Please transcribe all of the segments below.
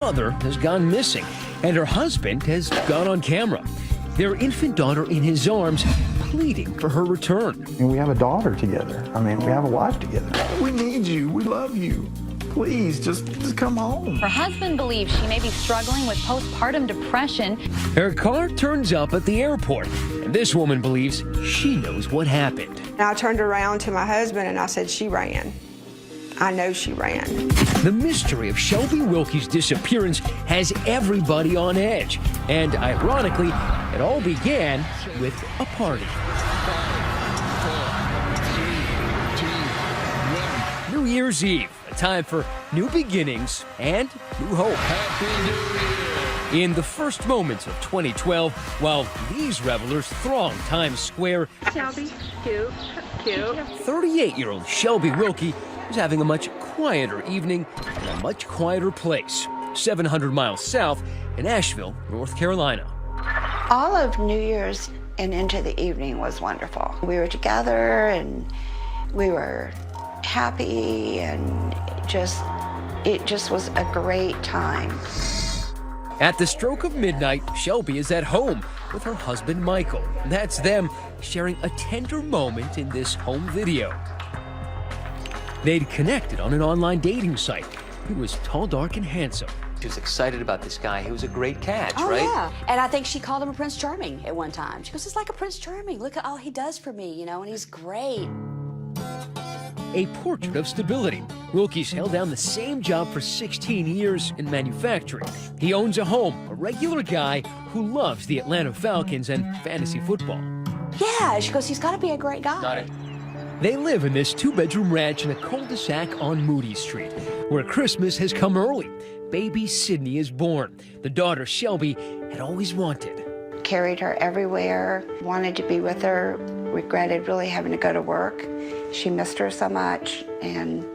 Mother has gone missing, and her husband has gone on camera. Their infant daughter in his arms, pleading for her return. And we have a daughter together. I mean, we have a life together. We need you. We love you. Please, just come home. Her husband believes she may be struggling with postpartum depression. Her car turns up at the airport, and this woman believes she knows what happened. I turned around to my husband and I said, she ran. I know she ran. The mystery of Shelby Wilkie's disappearance has everybody on edge. And ironically, it all began with a party. New Year's Eve, a time for new beginnings and new hope. In the first moments of 2012, while these revelers throng Times Square, Shelby, cute. 38-year-old Shelby Wilkie was having a much quieter evening in a much quieter place, 700 miles south in Asheville, North Carolina. All of New Year's and into the evening was wonderful. We were together and we were happy, and it just was a great time. At the stroke of midnight, Shelby is at home with her husband Michael. That's them sharing a tender moment in this home video. They'd connected on an online dating site. He was tall, dark, and handsome. She was excited about this guy. He was a great catch, Oh, right? Yeah. And I think she called him a Prince Charming at one time. She goes, it's like a Prince Charming. Look at all he does for me, you know, and he's great. A portrait of stability. Wilkie's held down the same job for 16 years in manufacturing. He owns a home, a regular guy who loves the Atlanta Falcons and fantasy football. Yeah, she goes, he's got to be a great guy. Got it. They live in this two-bedroom ranch in a cul-de-sac on Moody Street, where Christmas has come early. Baby Sydney is born. The daughter Shelby had always wanted. Carried her everywhere, wanted to be with her, regretted really having to go to work. She missed her so much, and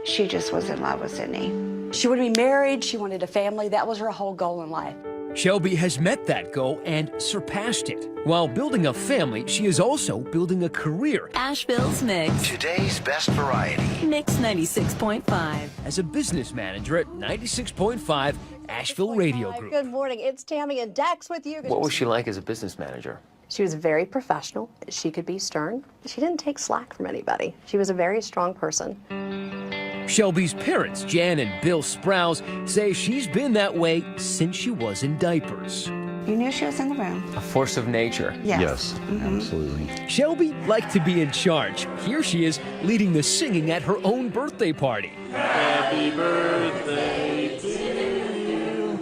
she just was in love with Sydney. She wanted to be married. She wanted a family. That was her whole goal in life. Shelby has met that goal and surpassed it. While building a family, she is also building a career. Asheville's Mix. Today's best variety. Mix 96.5. As a business manager at 96.5 Asheville Radio Group. Good morning. It's Tammy and Dax with you. What was she like as a business manager? She was very professional. She could be stern. She didn't take slack from anybody. She was a very strong person. Shelby's parents, Jan and Bill Sprouse, say she's been that way since she was in diapers. You knew she was in the room. A force of nature. Yes. Absolutely. Shelby liked to be in charge. Here she is leading the singing at her own birthday party. Happy birthday to you.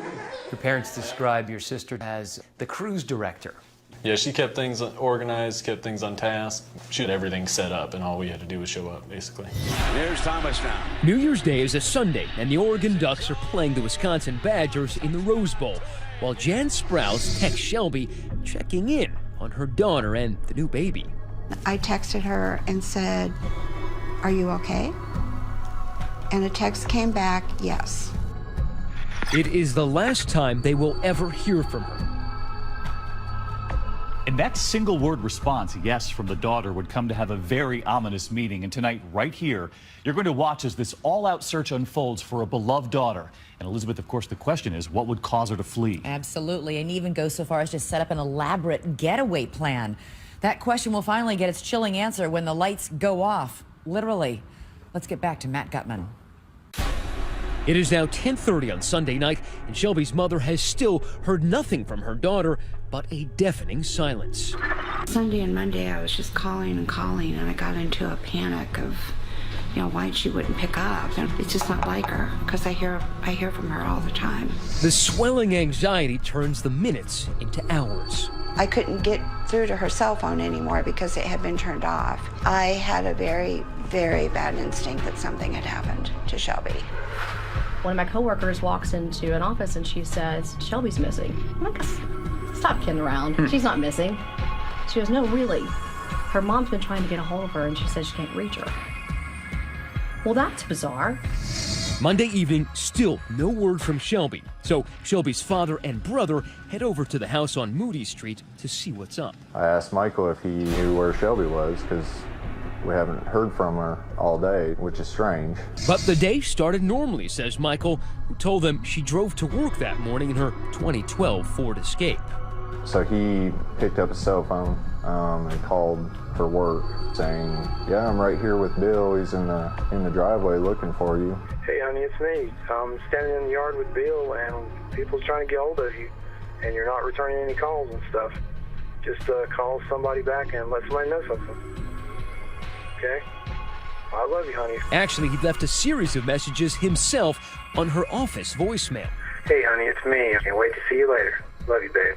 Your parents describe your sister as the cruise director. Yeah, she kept things organized, kept things on task. She had everything set up, and all we had to do was show up, basically. Here's Thomas now. New Year's Day is a Sunday, and the Oregon Ducks are playing the Wisconsin Badgers in the Rose Bowl, while Jan Sprouse texts Shelby, checking in on her daughter and the new baby. I texted her and said, "Are you okay?" And a text came back, "Yes." It is the last time they will ever hear from her. And that single word response, yes, from the daughter, would come to have a very ominous meaning. And tonight, right here, you're going to watch as this all-out search unfolds for a beloved daughter. And Elizabeth, of course, the question is, what would cause her to flee? Absolutely, and even go so far as to set up an elaborate getaway plan. That question will finally get its chilling answer when the lights go off, literally. Let's get back to Matt Gutman. It is now 10:30 on Sunday night, and Shelby's mother has still heard nothing from her daughter but a deafening silence. Sunday and Monday, I was just calling, and I got into a panic of, why she wouldn't pick up. And it's just not like her, because I hear from her all the time. The swelling anxiety turns the minutes into hours. I couldn't get through to her cell phone anymore because it had been turned off. I had a very, very bad instinct that something had happened to Shelby. One of my coworkers walks into an office and she says, "Shelby's missing." I'm like, "Stop kidding around. She's not missing." She goes, "No, really. Her mom's been trying to get a hold of her and she says she can't reach her." Well, that's bizarre. Monday evening, still no word from Shelby. So Shelby's father and brother head over to the house on Moody Street to see what's up. I asked Michael if he knew where Shelby was, because We haven't heard from her all day, which is strange. But the day started normally, says Michael, who told them she drove to work that morning in her 2012 Ford Escape. So he picked up his cell phone and called for work, saying, "Yeah, I'm right here with Bill. He's in the driveway looking for you." "Hey, honey, it's me. I'm standing in the yard with Bill, and people's trying to get hold of you, and you're not returning any calls and stuff. Just call somebody back and let somebody know something. Okay? I love you, honey." Actually, he left a series of messages himself on her office voicemail. "Hey, honey, it's me. Can't wait to see you later. Love you, babe.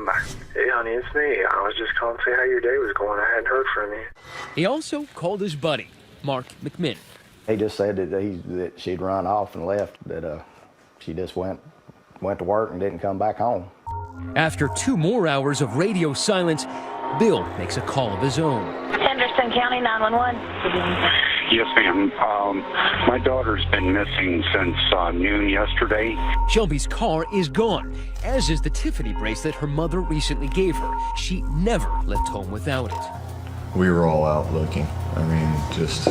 Bye. Hey, honey, it's me. I was just calling to say how your day was going. I hadn't heard from you." He also called his buddy, Mark McMinn. He just said that she'd run off and left, that she just went to work and didn't come back home. After 2 more hours of radio silence, Bill makes a call of his own. Henderson County 911. Yes, ma'am. My daughter's been missing since noon yesterday. Shelby's car is gone, as is the Tiffany bracelet her mother recently gave her. She never left home without it. We were all out looking. I mean, just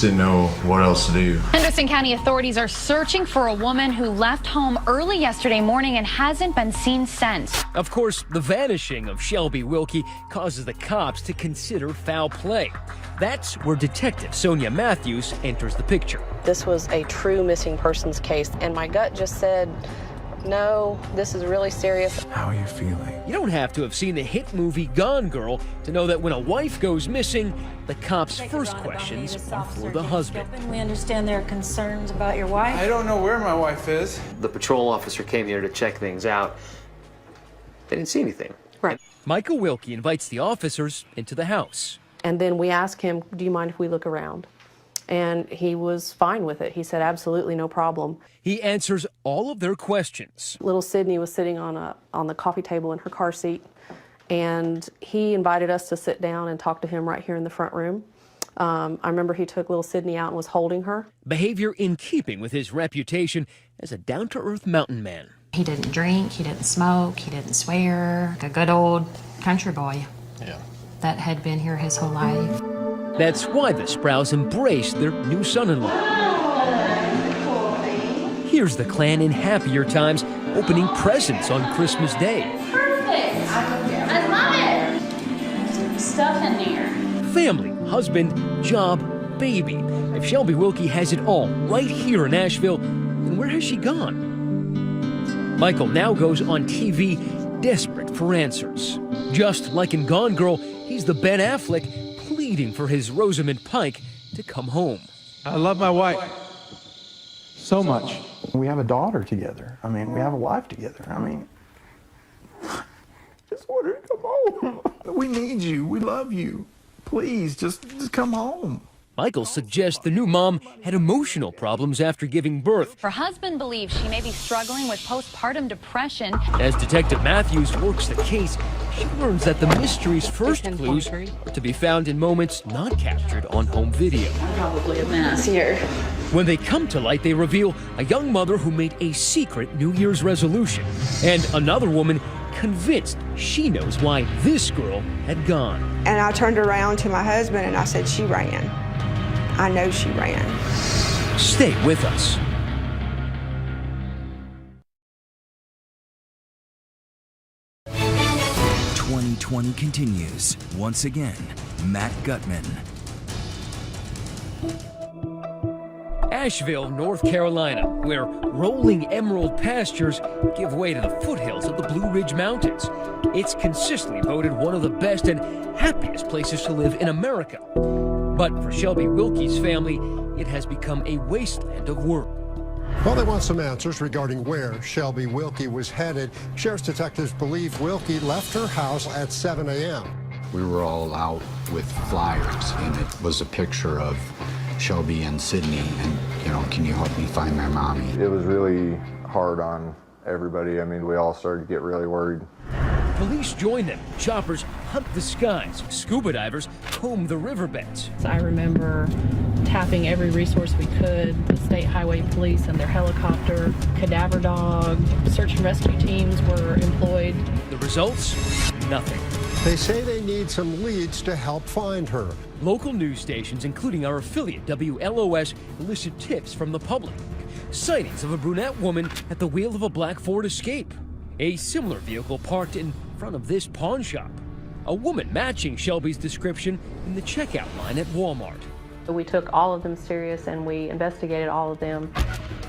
didn't know what else to do. Henderson County authorities are searching for a woman who left home early yesterday morning and hasn't been seen since. Of course, the vanishing of Shelby Wilkie causes the cops to consider foul play. That's where Detective Sonia Matthews enters the picture. This was a true missing persons case, and my gut just said, no, this is really serious. How are you feeling? You don't have to have seen the hit movie Gone Girl to know that when a wife goes missing, the cops' first questions are for the husband. We understand there are concerns about your wife. I don't know where my wife is. The patrol officer came here to check things out. They didn't see anything. Right. Michael Wilkie invites the officers into the house. And then we asked him, do you mind if we look around? And he was fine with it. He said, absolutely, no problem. He answers all of their questions. Little Sydney was sitting on the coffee table in her car seat, and he invited us to sit down and talk to him right here in the front room. I remember he took little Sydney out and was holding her. Behavior in keeping with his reputation as a down-to-earth mountain man. He didn't drink, he didn't smoke, he didn't swear. A good old country boy. Yeah. That had been here his whole life. That's why the Sprouse embraced their new son-in-law. Here's the clan in happier times, opening presents on Christmas Day. Perfect. I love it. Some stuff in there. Family, husband, job, baby. If Shelby Wilkie has it all right here in Asheville, then where has she gone? Michael now goes on TV, desperate for answers. Just like in Gone Girl, he's the Ben Affleck pleading for his Rosamund Pike to come home. I love my wife so much. We have a daughter together. I mean, we have a wife together. I mean, just want her to come home. We need you. We love you. Please, just come home. Michael suggests the new mom had emotional problems after giving birth. Her husband believes she may be struggling with postpartum depression. As Detective Matthews works the case, she learns that the mystery's first clues are to be found in moments not captured on home video. Probably a mess here. When they come to light, they reveal a young mother who made a secret New Year's resolution, and another woman convinced she knows why this girl had gone. And I turned around to my husband and I said, she ran. I know she ran. Stay with us. "2020 continues. Once again, Matt Gutman. Asheville, North Carolina, where rolling emerald pastures give way to the foothills of the Blue Ridge Mountains. It's consistently voted one of the best and happiest places to live in America. But for Shelby Wilkie's family, it has become a wasteland of work. Well, they want some answers regarding where Shelby Wilkie was headed. Sheriff's detectives believe Wilkie left her house at 7 a.m. We were all out with flyers, and it was a picture of Shelby and Sydney, and, you know, can you help me find my mommy? It was really hard on everybody. I mean, we all started to get really worried. Police join them. Choppers hunt the skies. Scuba divers comb the riverbeds. I remember tapping every resource we could, the State Highway Police and their helicopter, cadaver dog, search and rescue teams were employed. The results? Nothing. They say they need some leads to help find her. Local news stations, including our affiliate WLOS, elicit tips from the public. Sightings of a brunette woman at the wheel of a black Ford Escape. A similar vehicle parked in front of this pawn shop. A woman matching Shelby's description in the checkout line at Walmart. We took all of them serious and we investigated all of them.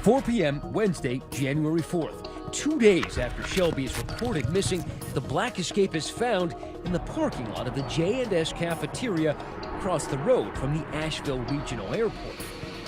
4 p.m. Wednesday, January 4th. 2 days after Shelby is reported missing, the black Escape is found in the parking lot of the J&S cafeteria across the road from the Asheville Regional Airport.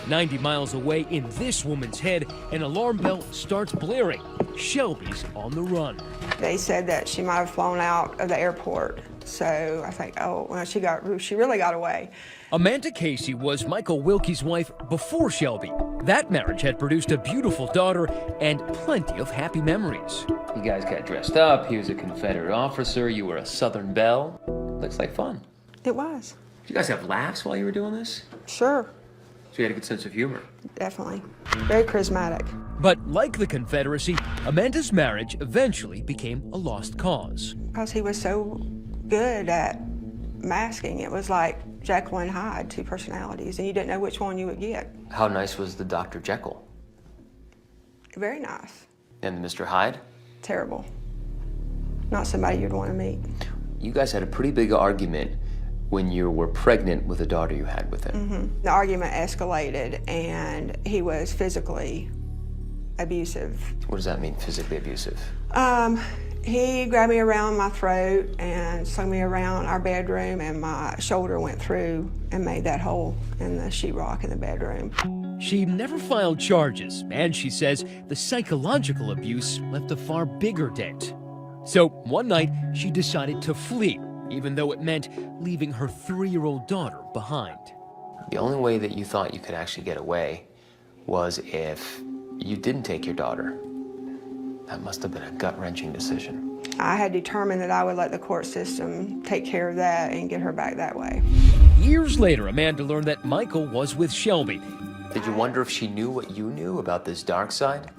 90 miles away in this woman's head, an alarm bell starts blaring. Shelby's on the run. They said that she might have flown out of the airport. So I think, oh, well, she really got away. Amanda Casey was Michael Wilkie's wife before Shelby. That marriage had produced a beautiful daughter and plenty of happy memories. You guys got dressed up. He was a Confederate officer. You were a Southern belle. Looks like fun. It was. Did you guys have laughs while you were doing this? Sure. So you had a good sense of humor. Definitely. Very charismatic. But like the Confederacy, Amanda's marriage eventually became a lost cause. Because he was so good at masking. It was like Jekyll and Hyde, two personalities, and you didn't know which one you would get. How nice was the Dr. Jekyll? Very nice. And Mr. Hyde? Terrible. Not somebody you'd want to meet. You guys had a pretty big argument when you were pregnant with a daughter you had with him. Mm-hmm. The argument escalated, and he was physically abusive. What does that mean, physically abusive? He grabbed me around my throat and slung me around our bedroom, and my shoulder went through and made that hole in the sheetrock in the bedroom. She never filed charges, and she says the psychological abuse left a far bigger dent. So one night, she decided to flee, even though it meant leaving her 3-year-old daughter behind. The only way that you thought you could actually get away was if you didn't take your daughter. That must have been a gut-wrenching decision. I had determined that I would let the court system take care of that and get her back that way. Years later, Amanda learned that Michael was with Shelby. Did you wonder if she knew what you knew about this dark side?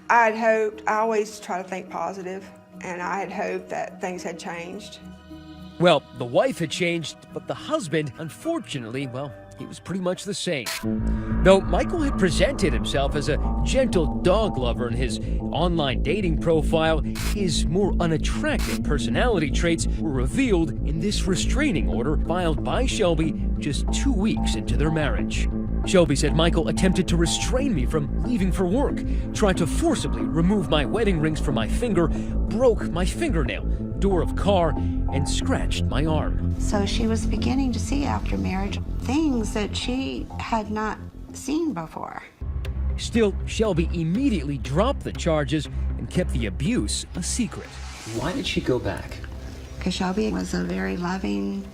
I had hoped, I always try to think positive, and I had hoped that things had changed. Well, the wife had changed, but the husband, unfortunately, well, he was pretty much the same. Though Michael had presented himself as a gentle dog lover in his online dating profile, his more unattractive personality traits were revealed in this restraining order filed by Shelby just 2 weeks into their marriage. Shelby said Michael attempted to restrain me from leaving for work, tried to forcibly remove my wedding rings from my finger, broke my fingernail, door of car, and scratched my arm. So she was beginning to see after marriage things that she had not seen before. Still, Shelby immediately dropped the charges and kept the abuse a secret. Why did she go back? Because Shelby was a very loving,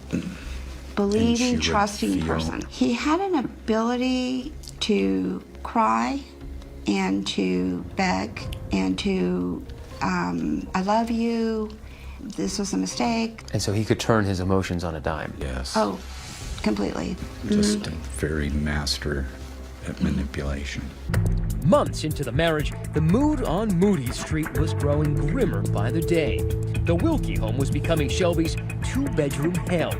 believing, trusting person. He had an ability to cry and to beg and to, I love you, this was a mistake. And so he could turn his emotions on a dime. Yes. Oh, completely. Just a very master at manipulation. Months into the marriage, the mood on Moody Street was growing grimmer by the day. The Wilkie home was becoming Shelby's 2-bedroom hell.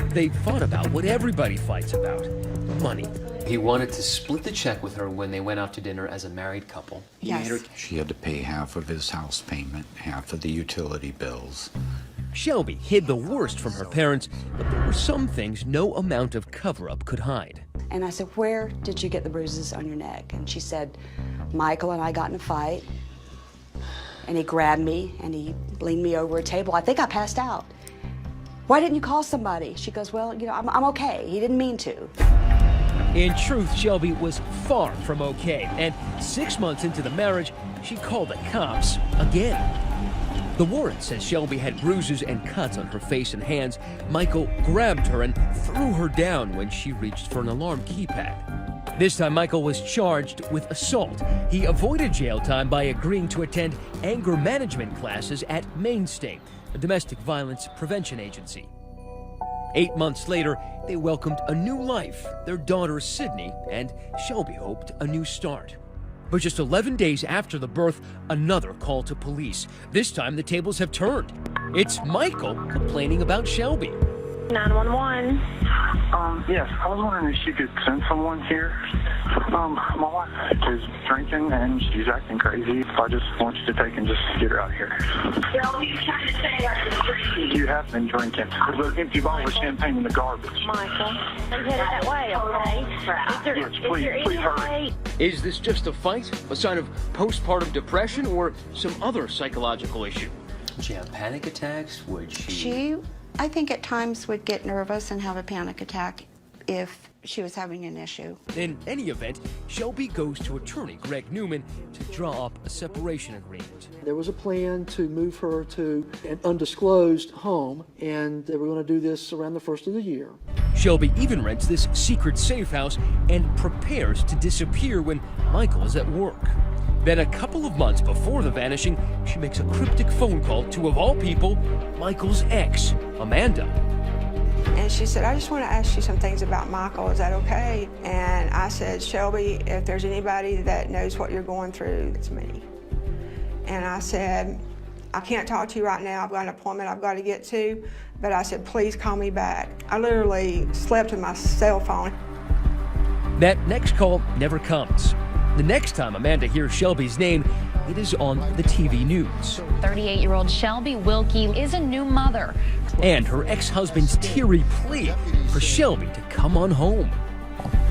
They fought about what everybody fights about, money. He wanted to split the check with her when they went out to dinner as a married couple. Yes. She had to pay half of his house payment, half of the utility bills. Shelby hid the worst from her parents, but there were some things no amount of cover-up could hide. And I said, where did you get the bruises on your neck? And she said, Michael and I got in a fight, and he grabbed me, and he leaned me over a table. I think I passed out. Why didn't you call somebody? She goes, well, you know, I'm okay. He didn't mean to. In truth, Shelby was far from okay, and 6 months into the marriage, she called the cops again. The warrant says Shelby had bruises and cuts on her face and hands. Michael grabbed her and threw her down when she reached for an alarm keypad. This time, Michael was charged with assault. He avoided jail time by agreeing to attend anger management classes at Mainstay, a domestic violence prevention agency. 8 months later, they welcomed a new life, their daughter Sydney, and Shelby hoped a new start. But just 11 days after the birth, another call to police. This time, the tables have turned. It's Michael complaining about Shelby. 911. Yes, I was wondering if you could send someone here. My wife is drinking and she's acting crazy. I just want you to take and just get her out here. Well, you trying to say I've been drinking? You have been drinking. There's an empty bottle of champagne in the garbage. Michael, I'm headed that way, okay? Yes, please hurry. Is this just a fight, a sign of postpartum depression, or some other psychological issue? Would she have panic attacks? Would she? She, I think at times would get nervous and have a panic attack if she was having an issue. In any event, Shelby goes to attorney Greg Newman to draw up a separation agreement. There was a plan to move her to an undisclosed home, and they were going to do this around the first of the year. Shelby even rents this secret safe house and prepares to disappear when Michael is at work. Then a couple of months before the vanishing, she makes a cryptic phone call to, of all people, Michael's ex, Amanda. And she said, I just want to ask you some things about Michael. Is that okay? And I said, Shelby, if there's anybody that knows what you're going through, it's me. And I said, I can't talk to you right now. I've got an appointment I've got to get to. But I said, please call me back. I literally slept with my cell phone. That next call never comes. The next time Amanda hears Shelby's name, it is on the TV news. 38-year-old Shelby Wilkie is a new mother. And her ex-husband's teary plea for Shelby to come on home.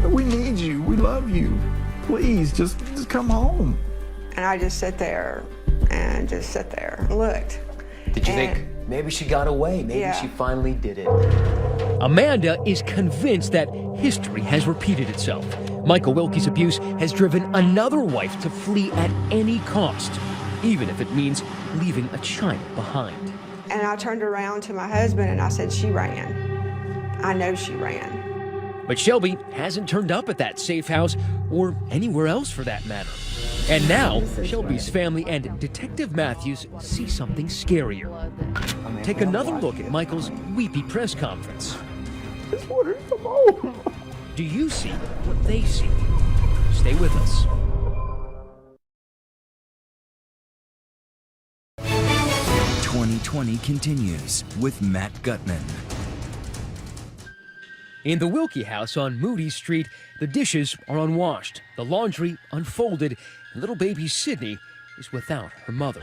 We need you. We love you. Please, just come home. And I just sat there and looked. Did you think maybe she got away? Maybe she finally did it. Amanda is convinced that history has repeated itself. Michael Wilkie's abuse has driven another wife to flee at any cost, even if it means leaving a child behind. And I turned around to my husband and I said, she ran. I know she ran. But Shelby hasn't turned up at that safe house or anywhere else for that matter. And now, Shelby's family and Detective Matthews see something scarier. Take another look at Michael's weepy press conference. Just want her to come home. Do you see what they see? Stay with us. '20 continues with Matt Gutman. In the Wilkie house on Moody Street, the dishes are unwashed, the laundry unfolded, and little baby Sydney is without her mother.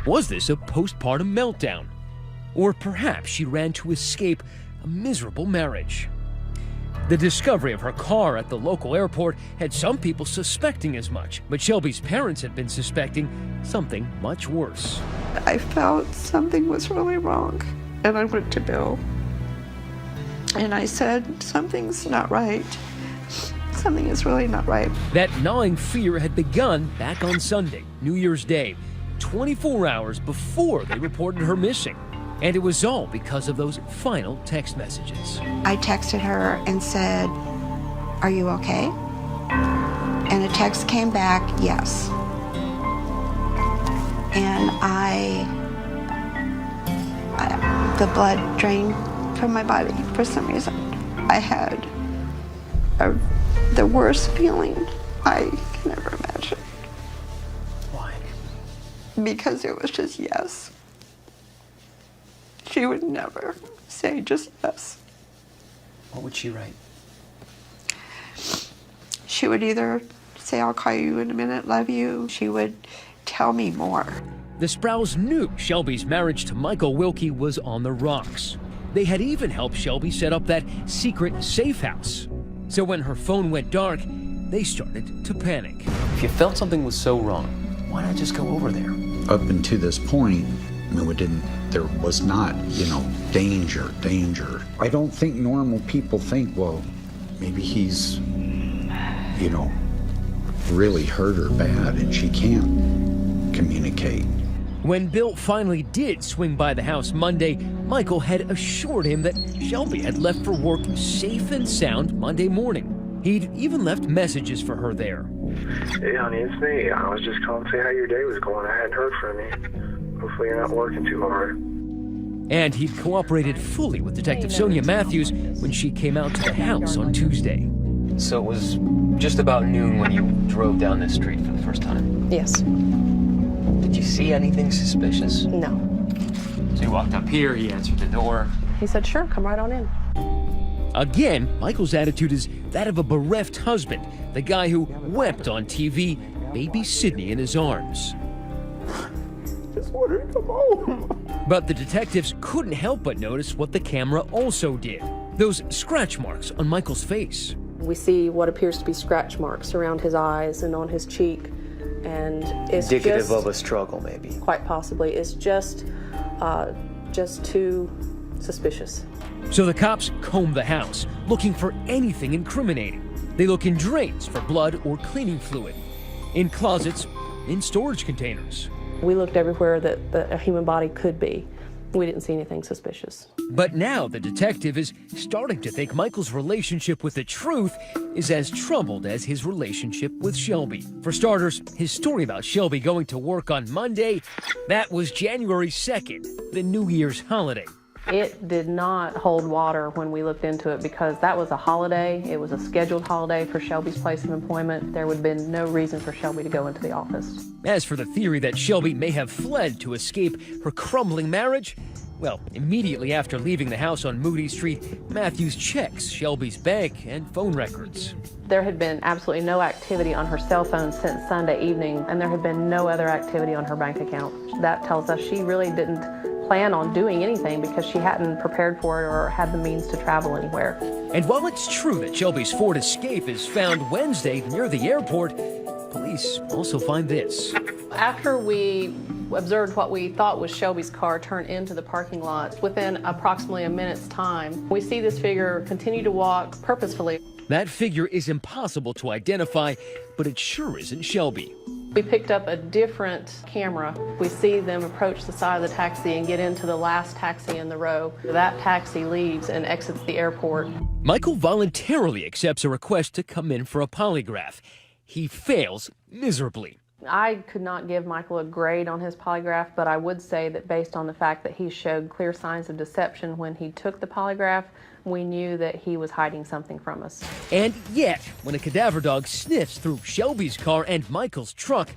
Was this a postpartum meltdown? Or perhaps she ran to escape a miserable marriage? The discovery of her car at the local airport had some people suspecting as much, but Shelby's parents had been suspecting something much worse. I felt something was really wrong, and I went to Bill. And I said, something's not right. Something is really not right. That gnawing fear had begun back on Sunday, New Year's Day, 24 hours before they reported her missing. And it was all because of those final text messages. I texted her and said, are you okay? And a text came back, yes. And the blood drained from my body for some reason. I had the worst feeling I can ever imagine. Why? Because it was just yes. She would never say just yes. What would she write? She would either say, I'll call you in a minute, love you. She would tell me more. The Sprouse knew Shelby's marriage to Michael Wilkie was on the rocks. They had even helped Shelby set up that secret safe house. So when her phone went dark, they started to panic. If you felt something was so wrong, why not just go over there? Up until this point, there was not, danger. I don't think normal people think, well, maybe he's, really hurt her bad and she can't communicate. When Bill finally did swing by the house Monday, Michael had assured him that Shelby had left for work safe and sound Monday morning. He'd even left messages for her there. Hey, honey, it's me. I was just calling to see how your day was going. I hadn't heard from you. Hopefully you're not working too hard. And he'd cooperated fully with Detective Sonia Matthews when she came out to the house on Tuesday. So it was just about noon when you drove down this street for the first time? Yes. Did you see anything suspicious? No. So he walked up here, he answered the door. He said, sure, come right on in. Again, Michael's attitude is that of a bereft husband, the guy who wept on TV, baby Sydney in his arms. Just want her to come home. But the detectives couldn't help but notice what the camera also did. Those scratch marks on Michael's face. We see what appears to be scratch marks around his eyes and on his cheek. And it's Indicative of a struggle, maybe. Quite possibly. It's just too suspicious. So the cops comb the house, looking for anything incriminating. They look in drains for blood or cleaning fluid, in closets, in storage containers. We looked everywhere that a human body could be. We didn't see anything suspicious. But now the detective is starting to think Michael's relationship with the truth is as troubled as his relationship with Shelby. For starters, his story about Shelby going to work on Monday, that was January 2nd, the New Year's holiday. It did not hold water when we looked into it because that was a holiday. It was a scheduled holiday for Shelby's place of employment. There would have been no reason for Shelby to go into the office. As for the theory that Shelby may have fled to escape her crumbling marriage, well, immediately after leaving the house on Moody Street, Matthews checks Shelby's bank and phone records. There had been absolutely no activity on her cell phone since Sunday evening, and there had been no other activity on her bank account. That tells us she really didn't plan on doing anything because she hadn't prepared for it or had the means to travel anywhere. And while it's true that Shelby's Ford Escape is found Wednesday near the airport, police also find this. After we observed what we thought was Shelby's car turn into the parking lot, within approximately a minute's time, we see this figure continue to walk purposefully. That figure is impossible to identify, but it sure isn't Shelby. We picked up a different camera. We see them approach the side of the taxi and get into the last taxi in the row. That taxi leaves and exits the airport. Michael voluntarily accepts a request to come in for a polygraph. He fails miserably. I could not give Michael a grade on his polygraph, but I would say that based on the fact that he showed clear signs of deception when he took the polygraph, we knew that he was hiding something from us. And yet, when a cadaver dog sniffs through Shelby's car and Michael's truck,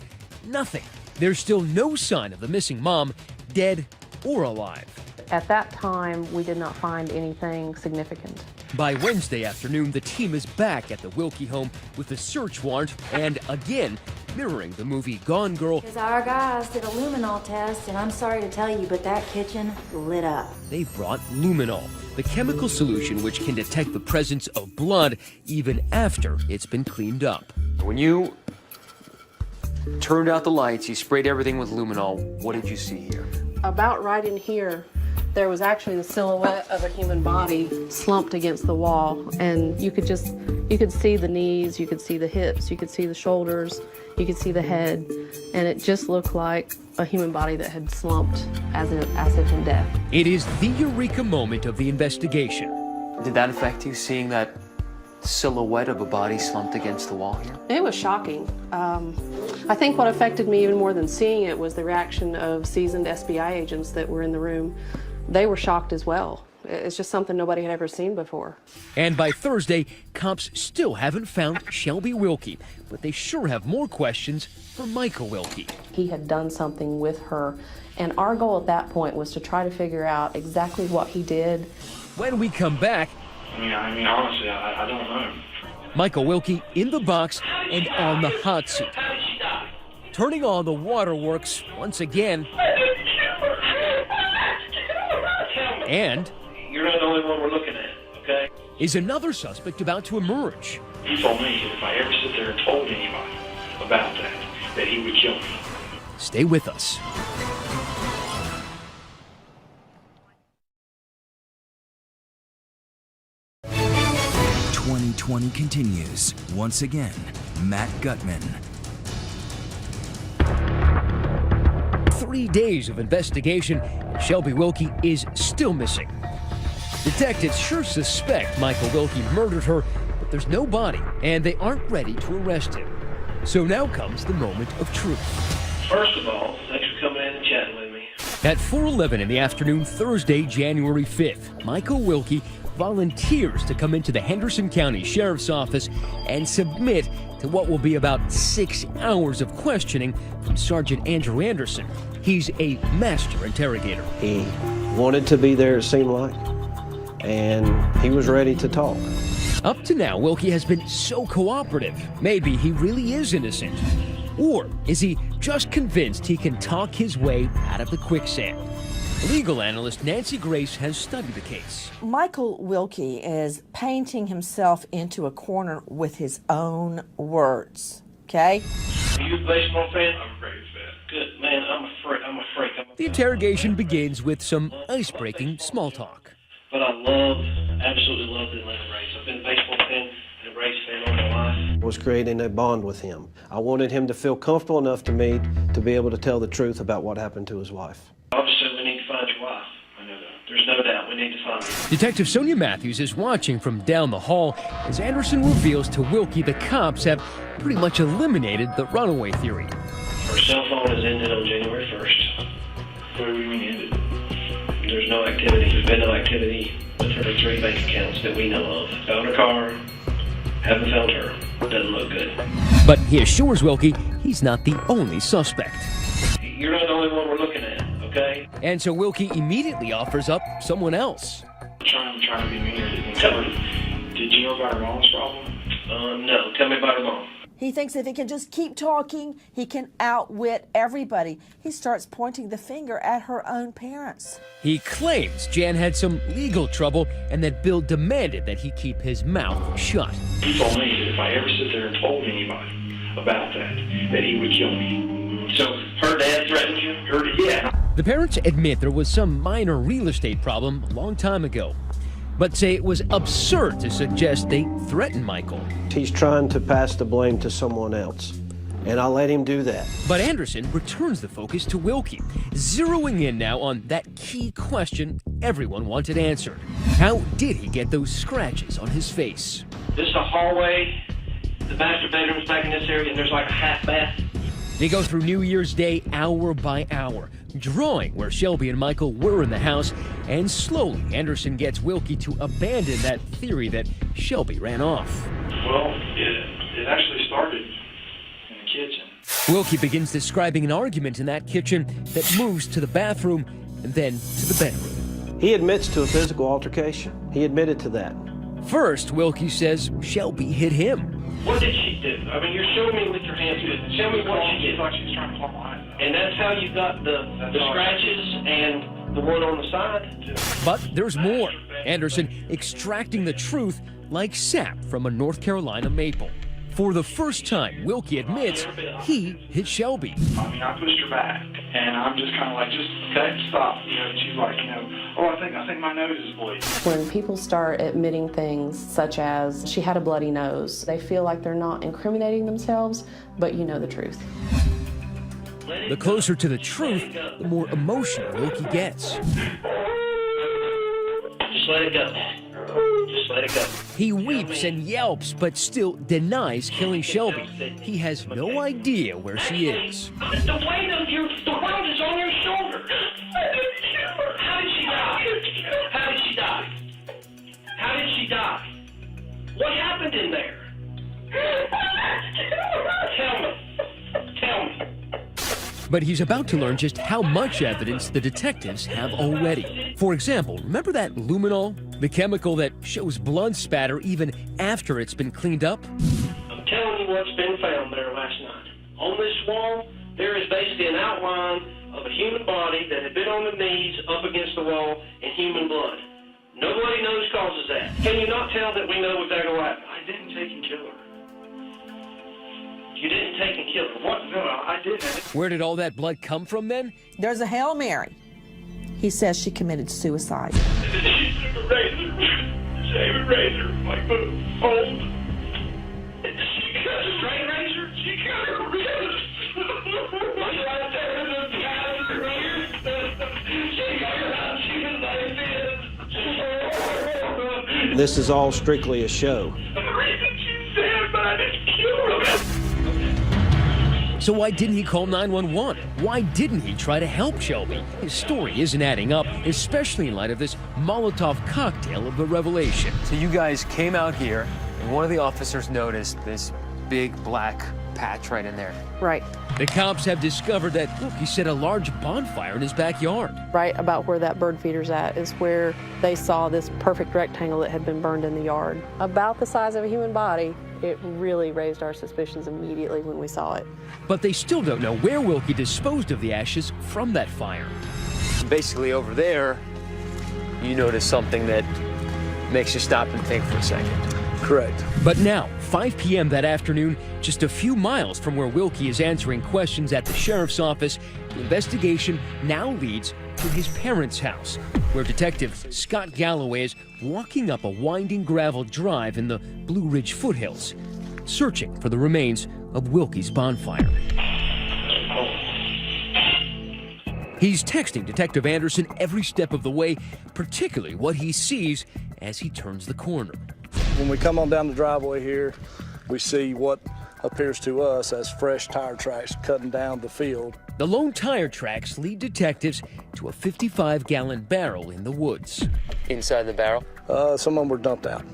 nothing. There's still no sign of the missing mom, dead or alive. At that time, we did not find anything significant. By Wednesday afternoon, the team is back at the Wilkie home with a search warrant and, again, mirroring the movie Gone Girl. Because our guys did a luminol test, and I'm sorry to tell you, but that kitchen lit up. They brought luminol, the chemical solution which can detect the presence of blood even after it's been cleaned up. When you turned out the lights, you sprayed everything with luminol, what did you see here? About right in here, there was actually the silhouette of a human body slumped against the wall, and you could see the knees, you could see the hips, you could see the shoulders, you could see the head, and it just looked like a human body that had slumped as if in death. It is the eureka moment of the investigation. Did that affect you, seeing that silhouette of a body slumped against the wall here? It was shocking. I think what affected me even more than seeing it was the reaction of seasoned SBI agents that were in the room. They were shocked as well. It's just something nobody had ever seen before. And by Thursday, cops still haven't found Shelby Wilkie, but they sure have more questions for Michael Wilkie. He had done something with her, and our goal at that point was to try to figure out exactly what he did. When we come back, I mean, honestly, I don't know. Michael Wilkie in the box and on the hot seat. Turning on the waterworks once again. And you're not the only one we're looking at, okay? Is another suspect about to emerge? He told me that if I ever sit there and told anybody about that he would kill me. Stay with us. '20 continues. Once again, Matt Gutman. 3 days of investigation, and Shelby Wilkie is still missing. Detectives sure suspect Michael Wilkie murdered her, but there's no body, and they aren't ready to arrest him. So now comes the moment of truth. First of all, thanks for coming in and chatting with me. At 4:11 in the afternoon, Thursday, January 5th, Michael Wilkie volunteers to come into the Henderson County Sheriff's Office and submit to what will be about 6 hours of questioning from Sergeant Andrew Anderson. He's a master interrogator. He wanted to be there, it seemed like, and he was ready to talk. Up to now, Wilkie has been so cooperative. Maybe he really is innocent. Or is he just convinced he can talk his way out of the quicksand? Legal analyst Nancy Grace has studied the case. Michael Wilkie is painting himself into a corner with his own words, okay? Are you a baseball fan? I'm a Braves fan. Good, man, I'm a freak. The interrogation begins with some ice-breaking small talk. But I absolutely love the Atlanta Braves. I've been a baseball fan and a Braves fan all my life. I was creating a bond with him. I wanted him to feel comfortable enough to me to be able to tell the truth about what happened to his wife. Obviously, we need to find your wife. I know that. There's no doubt we need to find her. Detective Sonia Matthews is watching from down the hall as Anderson reveals to Wilkie the cops have pretty much eliminated the runaway theory. Her cell phone is ended on January 1st. What do you mean ended? There's no activity. There's been no activity with her 3 bank accounts that we know of. Found her car. Haven't found her. Doesn't look good. But he assures Wilkie he's not the only suspect. You're not the only one we're looking at, okay? And so Wilkie immediately offers up someone else. I'm trying to be mean or anything. Did you know about her mom's problem? No. Tell me about her mom. He thinks if he can just keep talking, he can outwit everybody. He starts pointing the finger at her own parents. He claims Jan had some legal trouble and that Bill demanded that he keep his mouth shut. He told me that if I ever sit there and told anybody about that he would kill me. So her dad threatened you? Yeah. The parents admit there was some minor real estate problem a long time ago, but say it was absurd to suggest they threatened Michael. He's trying to pass the blame to someone else, and I'll let him do that. But Anderson returns the focus to Wilkie, zeroing in now on that key question everyone wanted answered. How did he get those scratches on his face? This is a hallway. The master bedroom's back in this area, and there's like a half bath. They go through New Year's Day hour by hour, drawing where Shelby and Michael were in the house, and slowly Anderson gets Wilkie to abandon that theory that Shelby ran off. Well, it actually started in the kitchen. Wilkie begins describing an argument in that kitchen that moves to the bathroom and then to the bedroom. He admits to a physical altercation. He admitted to that. First, Wilkie says Shelby hit him. What did she do? I mean, you're showing me with your hands. Tell me what she did. Like she was trying to claw my eyes out. And that's how you got the scratches and the one on the side? But there's more. Anderson extracting the truth like sap from a North Carolina maple. For the first time, Wilkie admits he hit Shelby. I mean, I pushed her back, and I'm just kind of like, just okay, stop. You know, and she's like, oh, I think my nose is bleeding. When people start admitting things such as she had a bloody nose, they feel like they're not incriminating themselves, but you know the truth. The closer to the truth, the more emotional Wilkie gets. Just let it go. Just let it go. He weeps and yelps, but still denies killing Shelby. He has no idea where she is. The weight is on your shoulder. How did she die? How did she die? How did she die? What happened in there? Tell me. But he's about to learn just how much evidence the detectives have already. For example, remember that luminol? The chemical that shows blood spatter even after it's been cleaned up? I'm telling you what's been found there last night. On this wall, there is basically an outline of a human body that had been on the knees up against the wall in human blood. Nobody knows causes that. Can you not tell that we know exactly what happened? I didn't take and kill her. You didn't take and kill her. What? No, I didn't. Where did all that blood come from then? There's a Hail Mary. He says she committed suicide. She took a razor, shaving razor, like the old. She cut a straight razor. She cut her wrist. Right there in the past of her ears. She cut her out. She was like this. This is all strictly a show. The reason she said, but I didn't kill her. So why didn't he call 911? Why didn't he try to help Shelby? His story isn't adding up, especially in light of this Molotov cocktail of the revelation. So you guys came out here, and one of the officers noticed this big black patch right in there. Right. The cops have discovered that Wilkie set a large bonfire in his backyard. Right about where that bird feeder's at is where they saw this perfect rectangle that had been burned in the yard. About the size of a human body. It really raised our suspicions immediately when we saw it. But they still don't know where Wilkie disposed of the ashes from that fire. Basically over there, you notice something that makes you stop and think for a second. Correct. But now, 5 p.m. that afternoon, just a few miles from where Wilkie is answering questions at the sheriff's office, the investigation now leads to his parents' house, where Detective Scott Galloway is walking up a winding gravel drive in the Blue Ridge foothills, searching for the remains of Wilkie's bonfire. He's texting Detective Anderson every step of the way, particularly what he sees as he turns the corner. When we come on down the driveway here, we see what appears to us as fresh tire tracks cutting down the field. The lone tire tracks lead detectives to a 55-gallon barrel in the woods. Inside the barrel? Some of them were dumped out.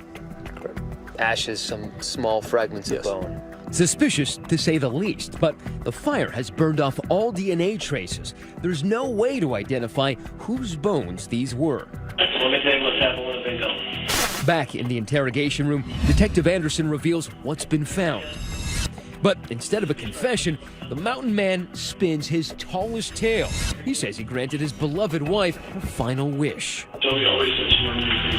Correct. Ashes, some small fragments of bone. Suspicious, to say the least, but the fire has burned off all DNA traces. There's no way to identify whose bones these were. Let me tell you what's happened when I've been gone. Back in the interrogation room, Detective Anderson reveals what's been found. But instead of a confession, the mountain man spins his tallest tale. He says he granted his beloved wife her final wish. Joey always said she wanted me to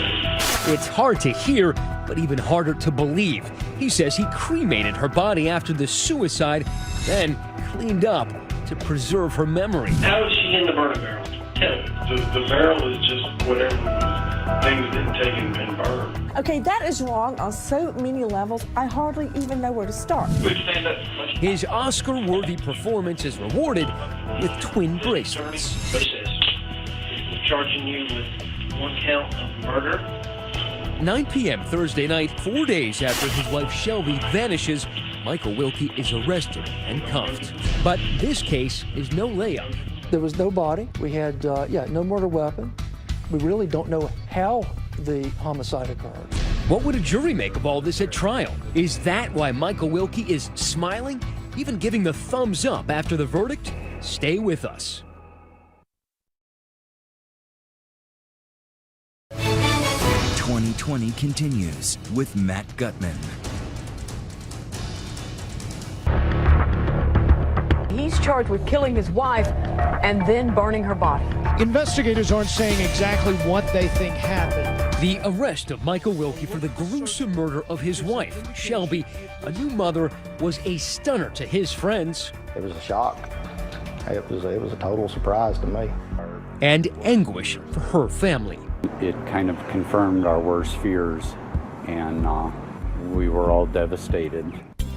be. It's hard to hear, but even harder to believe. He says he cremated her body after the suicide, then cleaned up to preserve her memory. How is she in the burner barrel? Tell me. The barrel is just whatever was, things didn't take and burned. Okay, that is wrong on so many levels, I hardly even know where to start. Stand up. His Oscar-worthy performance is rewarded with twin bracelets. What it says, we're charging you with 1 count of murder. 9 p.m. Thursday night, 4 days after his wife Shelby vanishes, Michael Wilkie is arrested and cuffed. But this case is no layup. There was no body. We had, no murder weapon. We really don't know how the homicide occurred. What would a jury make of all this at trial? Is that why Michael Wilkie is smiling, even giving the thumbs up after the verdict? Stay with us. 2020 continues with Matt Gutman. He's charged with killing his wife and then burning her body. Investigators aren't saying exactly what they think happened. The arrest of Michael Wilkie for the gruesome murder of his wife, Shelby, a new mother, was a stunner to his friends. It was a shock. It was a total surprise to me. And anguish for her family. It kind of confirmed our worst fears, and we were all devastated.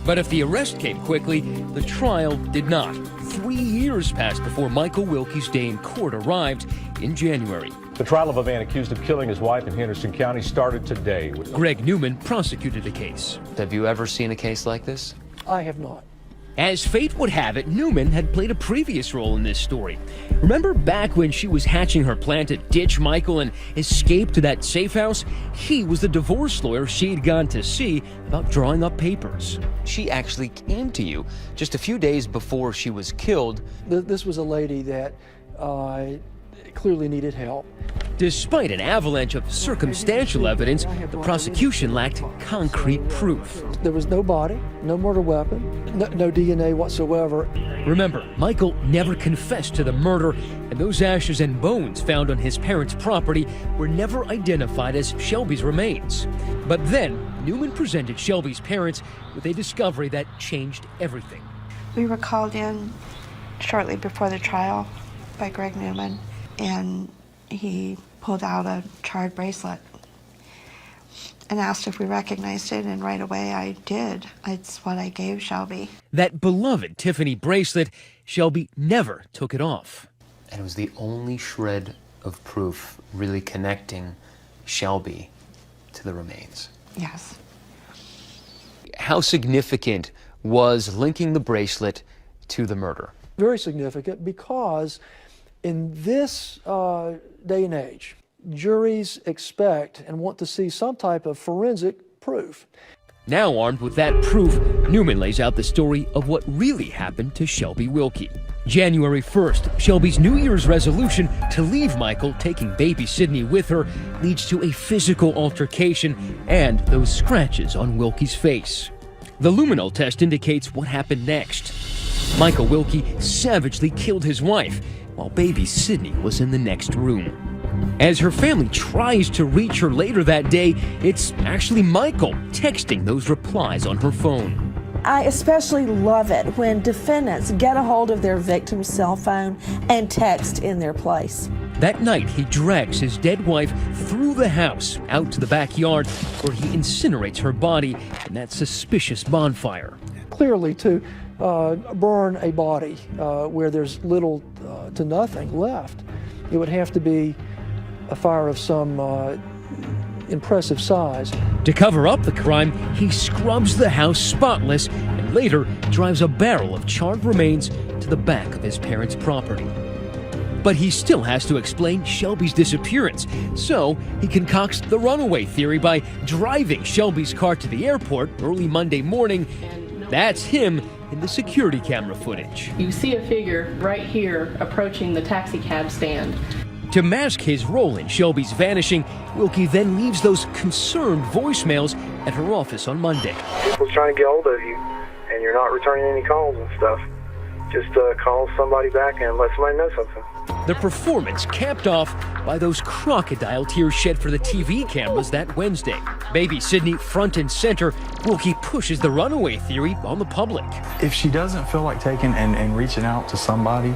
But if the arrest came quickly, the trial did not. 3 years passed before Michael Wilkie's day in court arrived in January. The trial of a man accused of killing his wife in Henderson County started today. Greg Newman prosecuted the case. Have you ever seen a case like this? I have not. As fate would have it, Newman had played a previous role in this story. Remember back when she was hatching her plan to ditch Michael and escape to that safe house? He was the divorce lawyer she'd gone to see about drawing up papers. She actually came to you just a few days before she was killed. This was a lady that clearly needed help. Despite an avalanche of circumstantial evidence, the prosecution lacked concrete proof. There was no body, no murder weapon, no DNA whatsoever. Remember, Michael never confessed to the murder, and those ashes and bones found on his parents' property were never identified as Shelby's remains. But then, Newman presented Shelby's parents with a discovery that changed everything. We were called in shortly before the trial by Greg Newman, and he pulled out a charred bracelet and asked if we recognized it, and right away I did. It's what I gave Shelby. That beloved Tiffany bracelet, Shelby never took it off. And it was the only shred of proof really connecting Shelby to the remains. Yes. How significant was linking the bracelet to the murder? Very significant, because in this day and age, juries expect and want to see some type of forensic proof. Now armed with that proof, Newman lays out the story of what really happened to Shelby Wilkie. January 1st, Shelby's New Year's resolution to leave Michael, taking baby Sydney with her, leads to a physical altercation and those scratches on Wilkie's face. The luminol test indicates what happened next. Michael Wilkie savagely killed his wife, while baby Sydney was in the next room. As her family tries to reach her later that day, it's actually Michael texting those replies on her phone. I especially love it when defendants get a hold of their victim's cell phone and text in their place. That night, he drags his dead wife through the house, out to the backyard, where he incinerates her body in that suspicious bonfire. Clearly, to burn a body where there's little to nothing left, it would have to be a fire of some impressive size. To cover up the crime, he scrubs the house spotless and later drives a barrel of charred remains to the back of his parents' property. But he still has to explain Shelby's disappearance, so he concocts the runaway theory by driving Shelby's car to the airport early Monday morning. That's him in the security camera footage. You see a figure right here approaching the taxi cab stand. To mask his role in Shelby's vanishing, Wilkie then leaves those concerned voicemails at her office on Monday. People's trying to get hold of you, and you're not returning any calls and stuff. Just call somebody back and let somebody know something. The performance capped off by those crocodile tears shed for the TV cameras that Wednesday. Baby Sydney front and center, Wilkie pushes the runaway theory on the public. If she doesn't feel like taking and reaching out to somebody,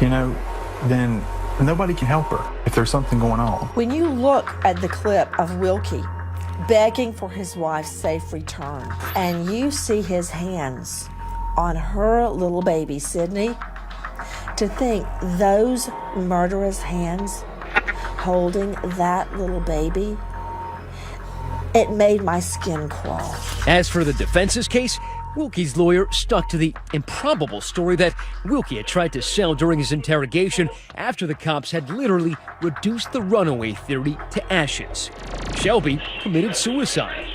then nobody can help her if there's something going on. When you look at the clip of Wilkie begging for his wife's safe return, and you see his hands on her little baby, Sydney, to think those murderous hands holding that little baby, it made my skin crawl. As for the defense's case, Wilkie's lawyer stuck to the improbable story that Wilkie had tried to sell during his interrogation after the cops had literally reduced the runaway theory to ashes. Shelby committed suicide.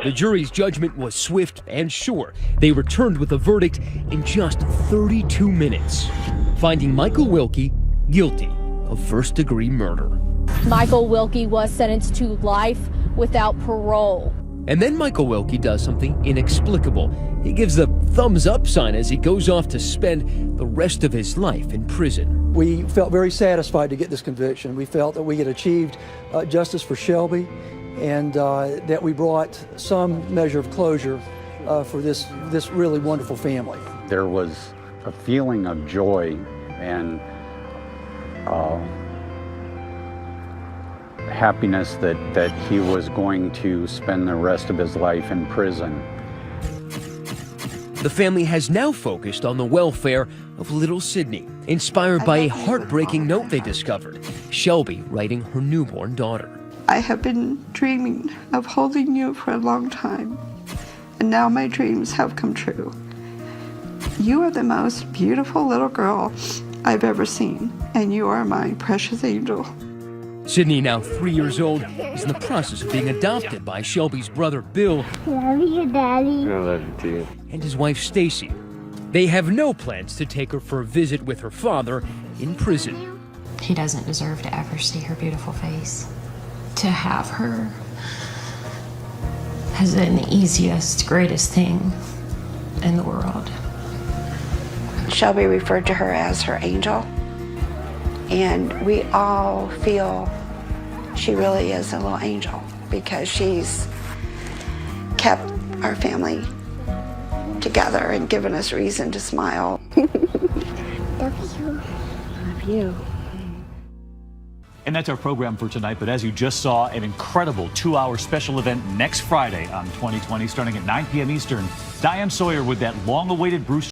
The jury's judgment was swift and sure. They returned with a verdict in just 32 minutes, finding Michael Wilkie guilty of first-degree murder. Michael Wilkie was sentenced to life without parole. And then Michael Wilkie does something inexplicable. He gives the thumbs-up sign as he goes off to spend the rest of his life in prison. We felt very satisfied to get this conviction. We felt that we had achieved justice for Shelby, and that we brought some measure of closure for this really wonderful family. There was a feeling of joy and happiness that he was going to spend the rest of his life in prison. The family has now focused on the welfare of little Sydney, inspired by a heartbreaking note they discovered, Shelby writing her newborn daughter. I have been dreaming of holding you for a long time, and now my dreams have come true. You are the most beautiful little girl I've ever seen, and you are my precious angel. Sydney, now 3 years old, is in the process of being adopted by Shelby's brother Bill. Love you, Daddy. I love you too. And his wife Stacy. They have no plans to take her for a visit with her father in prison. He doesn't deserve to ever see her beautiful face. To have her has been the easiest, greatest thing in the world. Shelby referred to her as her angel, and we all feel she really is a little angel because she's kept our family together and given us reason to smile. Love you. Love you. And that's our program for tonight, but as you just saw, an incredible 2-hour special event next Friday on 2020 starting at 9 p.m. Eastern. Diane Sawyer with that long-awaited Bruce